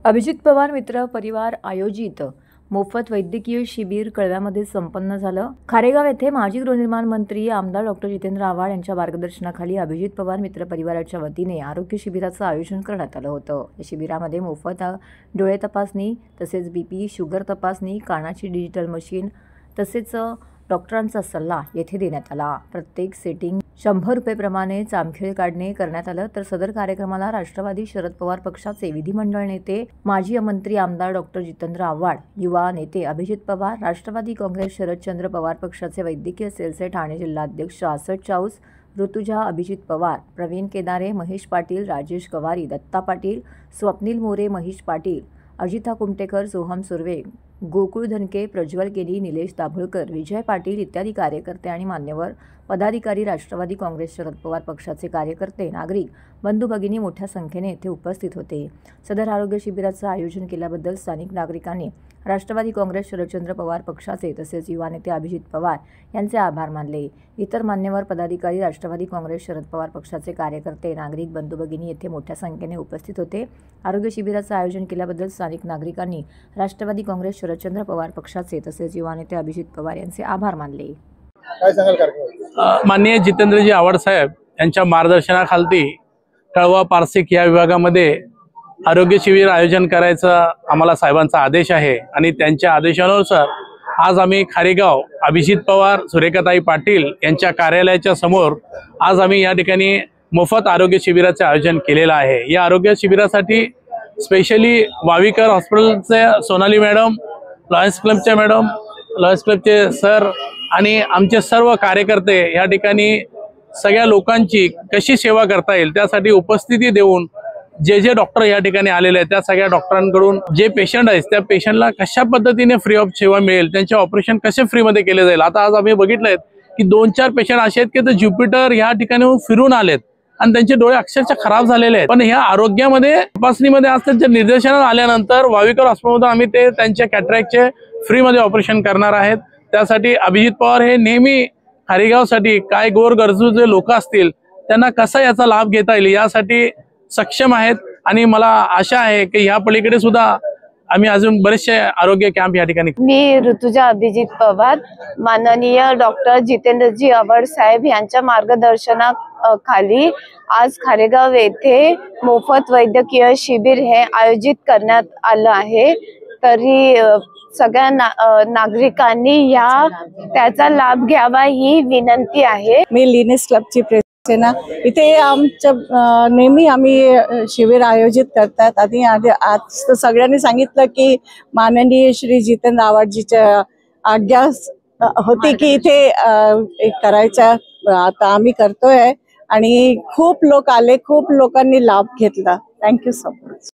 अभिजित पवार मित्र परिवार आयोजित मोफत वैद्यकीय शिबिर कळव्यामध्ये संपन्न झालं। खारेगाव येथे माजी गृहनिर्माण मंत्री आमदार डॉक्टर जितेंद्र आव्हाड यांच्या मार्गदर्शनाखाली अभिजित पवार मित्र परिवाराच्या वतीने आरोग्य शिबिराचं आयोजन करण्यात आलं होतं। या शिबिरामध्ये मोफत डोळे तपासणी तसेच बीपी, शुगर तपासणी, कानाची डिजिटल मशीन तसेच डॉक्टरांचा सल्ला येथे देण्यात आला। प्रत्येक सेटिंग 100 रुपये प्रमाणे जामखेड काढणे करण्यात आलं। तर सदर कार्यक्रमाला राष्ट्रवादी शरद पवार पक्षाचे विधिमंडळ नेते माजी मंत्री आमदार डॉक्टर जितेंद्र आव्हाड, युवा नेते अभिजित पवार, राष्ट्रवादी काँग्रेस शरदचंद्र पवार पक्षाचे वैद्यकीय सेलचे ठाणे जिल्हाध्यक्ष आसट चाऊस, ऋतुजा अभिजित पवार, प्रवीण केदारे, महेश पाटील, राजेश गवारी, दत्ता पाटील, स्वप्नील मोरे, महेश पाटील, अजिता कुमटेकर, सोहम सुर्वे, गोकुळ धनके, प्रज्वल केनी, निलेश दाभोळकर, विजय पाटील इत्यादी कार्यकर्ते आणि मान्यवर पदाधिकारी, राष्ट्रवादी काँग्रेस शरद पवार पक्षाचे कार्यकर्ते, नागरिक, बंधू भगिनी मोठ्या संख्येने येथे उपस्थित होते। सदर आरोग्य शिबिराचं आयोजन केल्याबद्दल स्थानिक नागरिकांनी राष्ट्रवादी काँग्रेस शरदचंद्र पवार पक्षाचे तसेच युवा नेते अभिजित पवार यांचे आभार मानले। इतर मान्यवर पदाधिकारी, राष्ट्रवादी काँग्रेस शरद पवार पक्षाचे कार्यकर्ते, नागरिक, बंधू भगिनी येथे मोठ्या संख्येने उपस्थित होते। आरोग्य शिबिराचं आयोजन केल्याबद्दल स्थानिक नागरिकांनी राष्ट्रवादी काँग्रेस शरदचंद्र पवार पक्षाचे तसेच युवा नेते अभिजित पवार यांचे आभार मानले। माननीय जितेंद्रजी आव्हाड साहेब यांच्या मार्गदर्शनाखाली कळवा पारसिक या विभागामध्ये आरोग्य शिबिर आयोजन करायचा आम्हाला साहेबांचा आदेश आहे आणि त्यांच्या आदेशानुसार आज आम्ही खारेगाव अभिजित पवार, सुरेखाताई पाटील यांच्या कार्यालयाच्या समोर आज आम्ही या ठिकाणी मोफत आरोग्य शिबिराचे आयोजन केलेलं आहे। या आरोग्य शिबिरासाठी स्पेशली वावीकर हॉस्पिटलचे सोनाली मॅडम, लॉयन्स क्लबच्या मॅडम, लॉयन्स क्लबचे सर आणि आमचे सर्व कार्यकर्ते या ठिकाणी सगळ्या लोकांची कशी सेवा करता येईल त्यासाठी उपस्थिती देऊन जे डॉक्टर या ठिकाणी आलेले आहेत त्या सगळ्या डॉक्टरांकडून जे पेशंट आहेत त्या पेशंटला कशा पद्धतीने फ्री ऑफ सेवा मिळेल, त्यांचे ऑपरेशन कसे फ्रीमध्ये केले जाईल। आता आज आम्ही बघितलंय की 2-4 पेशंट असे आहेत की ते ज्युपिटर या ठिकाणी फिरून आलेत आणि त्यांचे डोळे अक्षरशः खराब झालेले आहेत। पण ह्या आरोग्यामध्ये तपासणीमध्ये आज त्यांच्या निर्देशनात आल्यानंतर वावीकर हॉस्पिटलमधून आम्ही ते त्यांच्या कॅटरॅक्टचे फ्रीमध्ये ऑपरेशन करणार आहेत। त्यासाठी अभिजित पवार हे नेहमी खारेगावसाठी काय गोरगरजू जे लोक असतील त्यांना कसा याचा लाभ घेता येईल यासाठी सक्षम आहेत आणि मला आशा आहे की ह्या पलीकडे सुद्धा आम्ही अजून बरेचसे आरोग्य कॅम्प या ठिकाणी। मी ऋतुजा अभिजित पवार, माननीय डॉक्टर जितेंद्रजी आव्हाड साहेब यांच्या मार्गदर्शनाखाली आज खारेगाव येथे मोफत वैद्यकीय शिबिर हे आयोजित करण्यात आलं आहे। तरी सगळ्या नागरिकांनी त्याचा लाभ घ्यावा ही विनंती आहे। मी लिनेस क्लबची प्रेसिडेंट इथे आमच्या नेहमी आम्ही शिबिर आयोजित करतात आणि आज सगळ्यांनी सांगितलं की माननीय श्री जितेंद्र आव्हाडजीच्या आज्ञा होती की इथे करायचं, आता आम्ही करतोय आणि खूप लोक आले, खूप लोकांनी लाभ घेतला। Thank you so much.